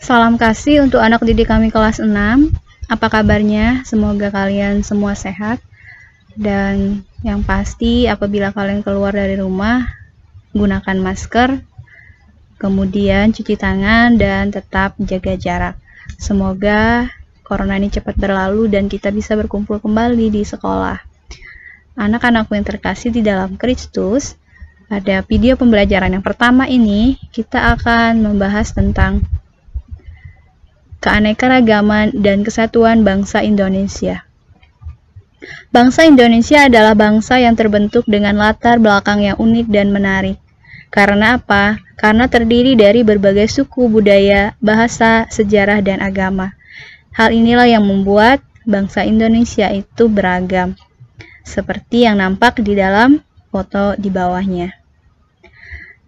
Salam kasih untuk anak didik kami kelas 6. Apa kabarnya? Semoga kalian semua sehat. Dan yang pasti apabila kalian keluar dari rumah, gunakan masker, kemudian cuci tangan dan tetap jaga jarak. Semoga corona ini cepat berlalu dan kita bisa berkumpul kembali di sekolah. Anak-anakku yang terkasih di dalam Kristus, pada video pembelajaran yang pertama ini kita akan membahas tentang keanekaragaman dan kesatuan bangsa Indonesia. Bangsa Indonesia adalah bangsa yang terbentuk dengan latar belakang yang unik dan menarik. Karena apa? Karena terdiri dari berbagai suku, budaya, bahasa, sejarah, dan agama. Hal inilah yang membuat bangsa Indonesia itu beragam, seperti yang nampak di dalam foto di bawahnya.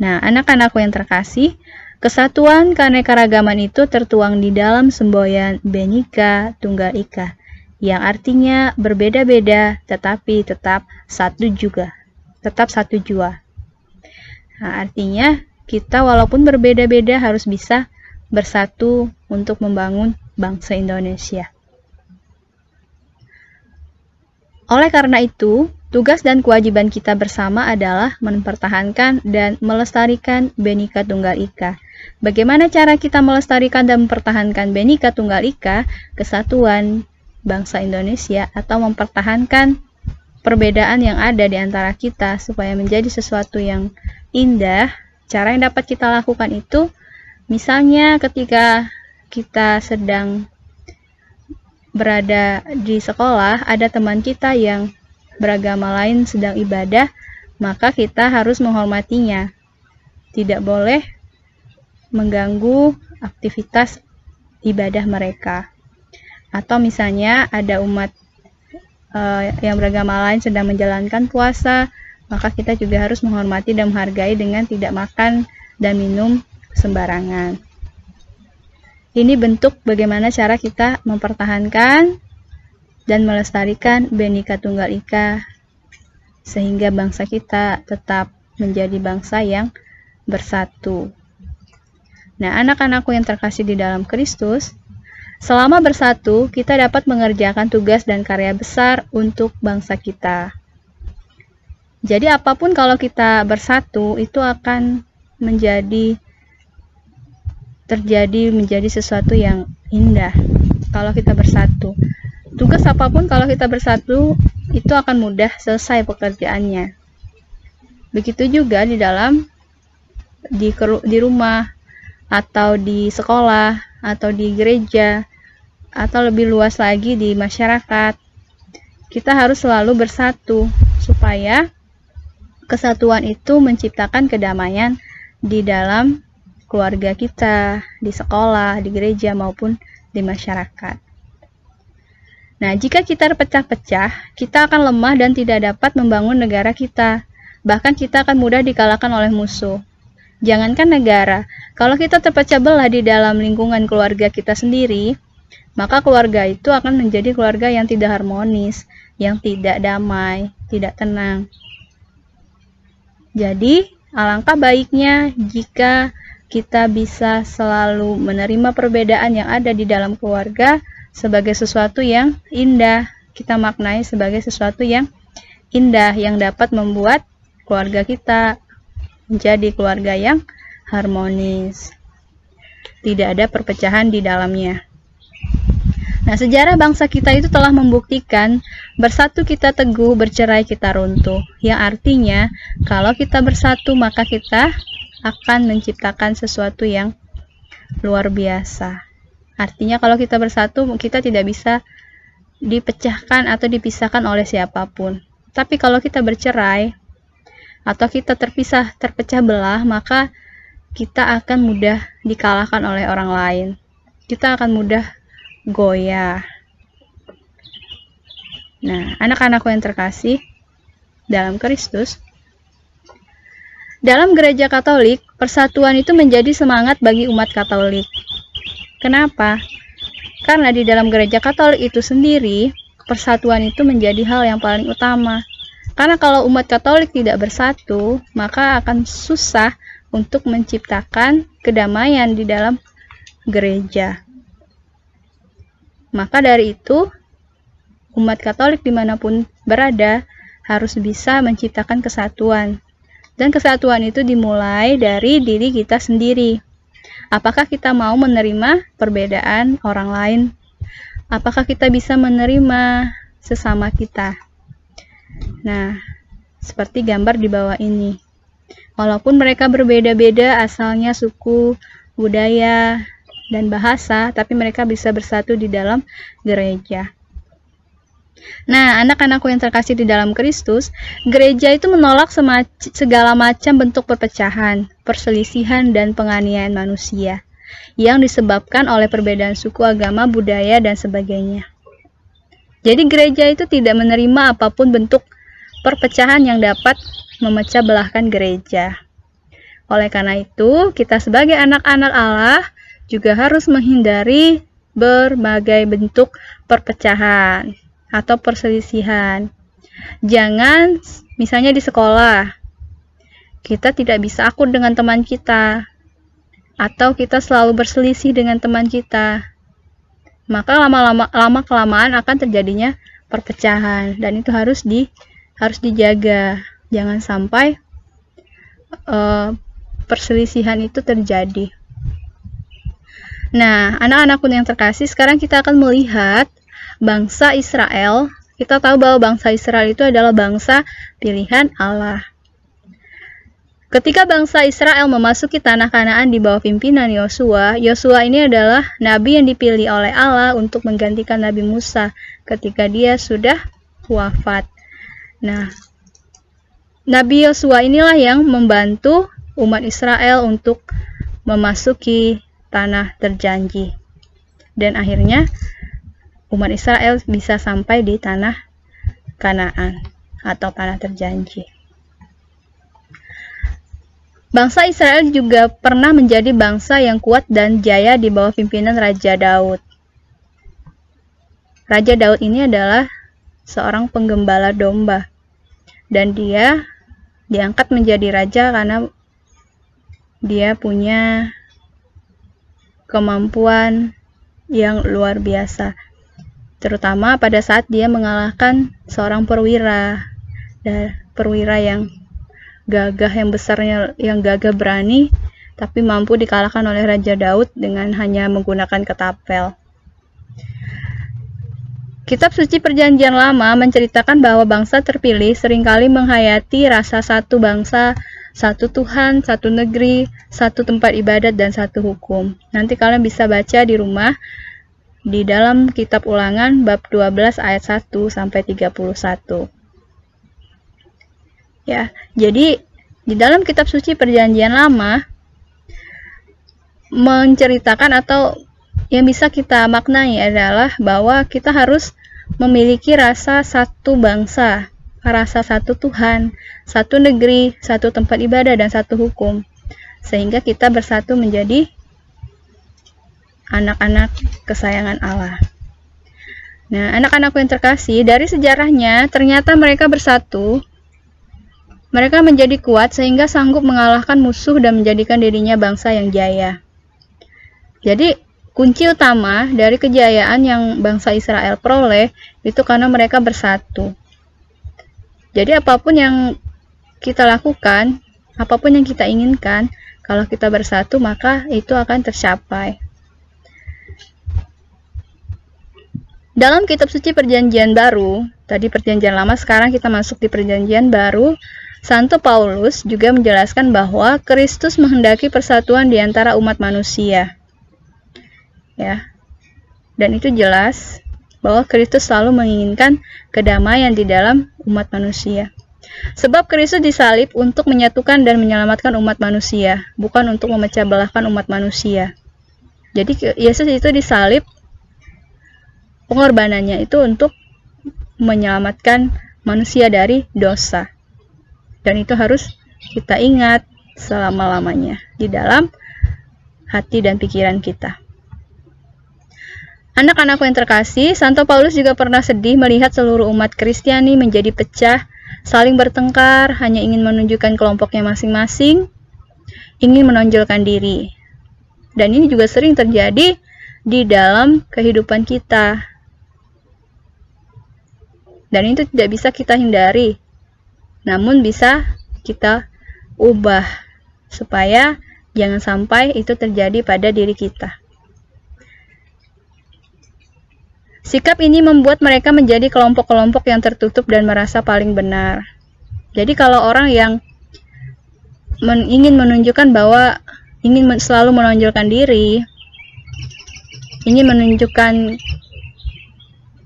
Nah, anak-anakku yang terkasih, kesatuan keanekaragaman itu tertuang di dalam semboyan Bhinneka Tunggal Ika, yang artinya berbeda-beda tetapi tetap satu juga, tetap satu jua. Nah, artinya kita walaupun berbeda-beda harus bisa bersatu untuk membangun bangsa Indonesia. Oleh karena itu, tugas dan kewajiban kita bersama adalah mempertahankan dan melestarikan Bhinneka Tunggal Ika. Bagaimana cara kita melestarikan dan mempertahankan Bhinneka Tunggal Ika, kesatuan bangsa Indonesia, atau mempertahankan perbedaan yang ada di antara kita supaya menjadi sesuatu yang indah? Cara yang dapat kita lakukan itu, misalnya ketika kita sedang berada di sekolah, ada teman kita yang beragama lain sedang ibadah, maka kita harus menghormatinya. Tidak boleh mengganggu aktivitas ibadah mereka. Atau misalnya ada umat yang beragama lain sedang menjalankan puasa, maka kita juga harus menghormati dan menghargai dengan tidak makan dan minum sembarangan. Ini bentuk bagaimana cara kita mempertahankan dan melestarikan Bhinneka Tunggal Ika sehingga bangsa kita tetap menjadi bangsa yang bersatu. Nah, anak-anakku yang terkasih di dalam Kristus, selama bersatu kita dapat mengerjakan tugas dan karya besar untuk bangsa kita. Jadi apapun kalau kita bersatu itu akan menjadi sesuatu yang indah kalau kita bersatu. Tugas apapun kalau kita bersatu itu akan mudah selesai pekerjaannya. Begitu juga di rumah atau di sekolah atau di gereja atau lebih luas lagi di masyarakat. Kita harus selalu bersatu supaya kesatuan itu menciptakan kedamaian di dalam keluarga kita, di sekolah, di gereja, maupun di masyarakat. Nah, jika kita terpecah-pecah, kita akan lemah dan tidak dapat membangun negara kita. Bahkan kita akan mudah dikalahkan oleh musuh. Jangankan negara, kalau kita terpecah belah di dalam lingkungan keluarga kita sendiri, maka keluarga itu akan menjadi keluarga yang tidak harmonis, yang tidak damai, tidak tenang. Jadi, alangkah baiknya jika kita bisa selalu menerima perbedaan yang ada di dalam keluarga sebagai sesuatu yang indah. Kita maknai sebagai sesuatu yang indah yang dapat membuat keluarga kita menjadi keluarga yang harmonis. Tidak ada perpecahan di dalamnya. Nah, sejarah bangsa kita itu telah membuktikan bersatu kita teguh, bercerai kita runtuh. Yang artinya, kalau kita bersatu maka kita akan menciptakan sesuatu yang luar biasa. Artinya kalau kita bersatu, kita tidak bisa dipecahkan atau dipisahkan oleh siapapun. Tapi kalau kita bercerai atau kita terpecah belah, maka kita akan mudah dikalahkan oleh orang lain. Kita akan mudah goyah. Nah, anak-anakku yang terkasih dalam Kristus, dalam gereja Katolik, persatuan itu menjadi semangat bagi umat Katolik. Kenapa? Karena di dalam gereja Katolik itu sendiri, persatuan itu menjadi hal yang paling utama. Karena kalau umat Katolik tidak bersatu, maka akan susah untuk menciptakan kedamaian di dalam gereja. Maka dari itu, umat Katolik dimanapun berada harus bisa menciptakan kesatuan. Dan kesatuan itu dimulai dari diri kita sendiri. Apakah kita mau menerima perbedaan orang lain? Apakah kita bisa menerima sesama kita? Nah, seperti gambar di bawah ini. Walaupun mereka berbeda-beda asalnya, suku, budaya, dan bahasa, tapi mereka bisa bersatu di dalam gereja. Nah, anak-anakku yang terkasih di dalam Kristus, gereja itu menolak segala macam bentuk perpecahan, perselisihan, dan penganiayaan manusia yang disebabkan oleh perbedaan suku, agama, budaya, dan sebagainya. Jadi gereja itu tidak menerima apapun bentuk perpecahan yang dapat memecah belahkan gereja. Oleh karena itu, kita sebagai anak-anak Allah juga harus menghindari berbagai bentuk perpecahan atau perselisihan. Jangan, misalnya di sekolah, kita tidak bisa akur dengan teman kita, atau kita selalu berselisih dengan teman kita. Maka lama-kelamaan akan terjadinya perpecahan, dan itu harus dijaga. Jangan sampai perselisihan itu terjadi. Nah, anak-anakku yang terkasih, sekarang kita akan melihat bangsa Israel. Kita tahu bahwa bangsa Israel itu adalah bangsa pilihan Allah. Ketika bangsa Israel memasuki tanah Kanaan di bawah pimpinan Yosua, Yosua ini adalah nabi yang dipilih oleh Allah untuk menggantikan Nabi Musa ketika dia sudah wafat. Nah, Nabi Yosua inilah yang membantu umat Israel untuk memasuki tanah terjanji. Dan akhirnya umat Israel bisa sampai di tanah Kanaan atau tanah terjanji. Bangsa Israel juga pernah menjadi bangsa yang kuat dan jaya di bawah pimpinan Raja Daud. Raja Daud ini adalah seorang penggembala domba, dan dia diangkat menjadi raja karena dia punya kemampuan yang luar biasa, terutama pada saat dia mengalahkan seorang perwira yang gagah, yang besarnya, yang gagah berani, tapi mampu dikalahkan oleh Raja Daud dengan hanya menggunakan ketapel. Kitab suci Perjanjian Lama menceritakan bahwa bangsa terpilih seringkali menghayati rasa satu bangsa, satu Tuhan, satu negeri, satu tempat ibadat, dan satu hukum. Nanti kalian bisa baca di rumah di dalam kitab Ulangan bab 12 ayat 1 sampai 31. Ya, jadi di dalam kitab suci Perjanjian Lama menceritakan, atau yang bisa kita maknai adalah bahwa kita harus memiliki rasa satu bangsa, rasa satu Tuhan, satu negeri, satu tempat ibadah, dan satu hukum, sehingga kita bersatu menjadi anak-anak kesayangan Allah. Nah, anak-anakku yang terkasih, dari sejarahnya ternyata mereka bersatu. Mereka menjadi kuat sehingga sanggup mengalahkan musuh dan menjadikan dirinya bangsa yang jaya. Jadi, kunci utama dari kejayaan yang bangsa Israel peroleh itu karena mereka bersatu. Jadi, apapun yang kita lakukan, apapun yang kita inginkan, kalau kita bersatu, maka itu akan tercapai. Dalam kitab suci Perjanjian Baru, tadi Perjanjian Lama, sekarang kita masuk di Perjanjian Baru, Santo Paulus juga menjelaskan bahwa Kristus menghendaki persatuan di antara umat manusia. Ya. Dan itu jelas bahwa Kristus selalu menginginkan kedamaian di dalam umat manusia. Sebab Kristus disalib untuk menyatukan dan menyelamatkan umat manusia, bukan untuk memecah belahkan umat manusia. Jadi Yesus itu disalib, pengorbanannya itu untuk menyelamatkan manusia dari dosa. Dan itu harus kita ingat selama-lamanya di dalam hati dan pikiran kita. Anak-anakku yang terkasih, Santo Paulus juga pernah sedih melihat seluruh umat Kristiani menjadi pecah, saling bertengkar, hanya ingin menunjukkan kelompoknya masing-masing, ingin menonjolkan diri. Dan ini juga sering terjadi di dalam kehidupan kita. Dan itu tidak bisa kita hindari. Namun bisa kita ubah supaya jangan sampai itu terjadi pada diri kita. Sikap ini membuat mereka menjadi kelompok-kelompok yang tertutup dan merasa paling benar. Jadi kalau orang yang ingin menunjukkan bahwa ingin selalu menonjolkan diri, ingin menunjukkan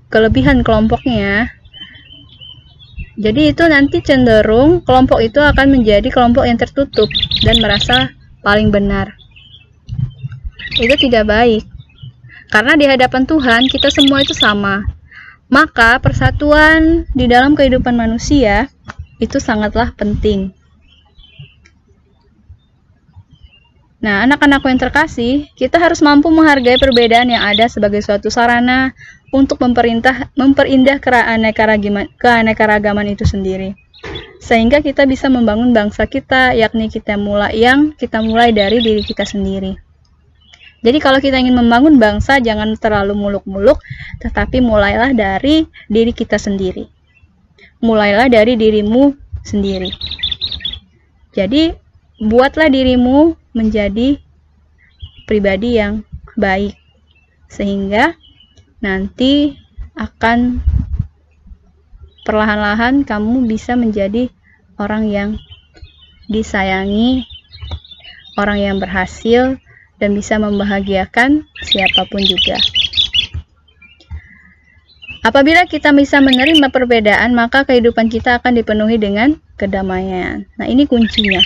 kelebihan kelompoknya, jadi itu nanti cenderung kelompok itu akan menjadi kelompok yang tertutup dan merasa paling benar. Itu tidak baik. Karena di hadapan Tuhan kita semua itu sama. Maka persatuan di dalam kehidupan manusia itu sangatlah penting. Nah, anak-anakku yang terkasih, kita harus mampu menghargai perbedaan yang ada sebagai suatu sarana untuk memperindah keanekaragaman itu sendiri. Sehingga kita bisa membangun bangsa kita, yakni kita mulai dari diri kita sendiri. Jadi kalau kita ingin membangun bangsa, jangan terlalu muluk-muluk, tetapi mulailah dari diri kita sendiri. Mulailah dari dirimu sendiri. Jadi, buatlah dirimu menjadi pribadi yang baik, sehingga nanti akan perlahan-lahan kamu bisa menjadi orang yang disayangi, orang yang berhasil, dan bisa membahagiakan siapapun juga. Apabila kita bisa menerima perbedaan, maka kehidupan kita akan dipenuhi dengan kedamaian. Nah, ini kuncinya.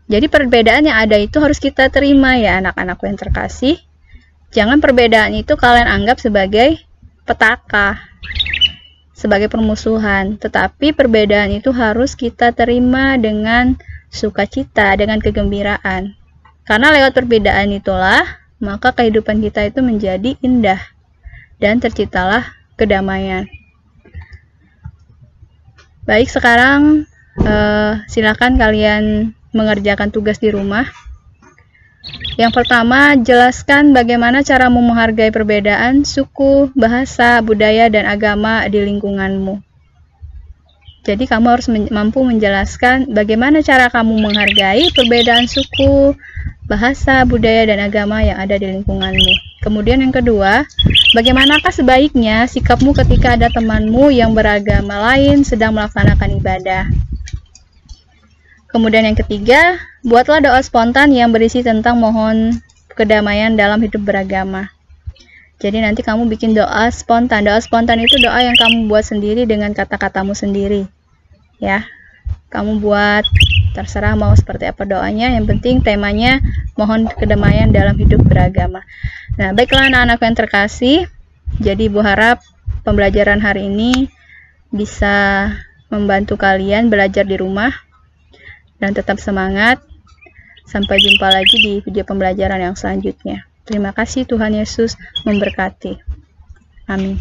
Jadi perbedaan yang ada itu harus kita terima ya anak-anakku yang terkasih. Jangan perbedaan itu kalian anggap sebagai petaka, sebagai permusuhan. Tetapi perbedaan itu harus kita terima dengan sukacita, dengan kegembiraan. Karena lewat perbedaan itulah, maka kehidupan kita itu menjadi indah. Dan terciptalah kedamaian. Baik, sekarang silakan kalian mengerjakan tugas di rumah. Yang pertama, jelaskan bagaimana caramu menghargai perbedaan suku, bahasa, budaya, dan agama di lingkunganmu. Jadi kamu harus mampu menjelaskan bagaimana cara kamu menghargai perbedaan suku, bahasa, budaya, dan agama yang ada di lingkunganmu. Kemudian yang kedua, bagaimanakah sebaiknya sikapmu ketika ada temanmu yang beragama lain sedang melaksanakan ibadah. Kemudian yang ketiga, buatlah doa spontan yang berisi tentang mohon kedamaian dalam hidup beragama. Jadi nanti kamu bikin doa spontan. Doa spontan itu doa yang kamu buat sendiri dengan kata-katamu sendiri. Ya, kamu buat, terserah mau seperti apa doanya. Yang penting temanya mohon kedamaian dalam hidup beragama. Nah, baiklah anak-anak yang terkasih. Jadi Ibu harap pembelajaran hari ini bisa membantu kalian belajar di rumah. Dan tetap semangat. Sampai jumpa lagi di video pembelajaran yang selanjutnya. Terima kasih, Tuhan Yesus memberkati. Amin.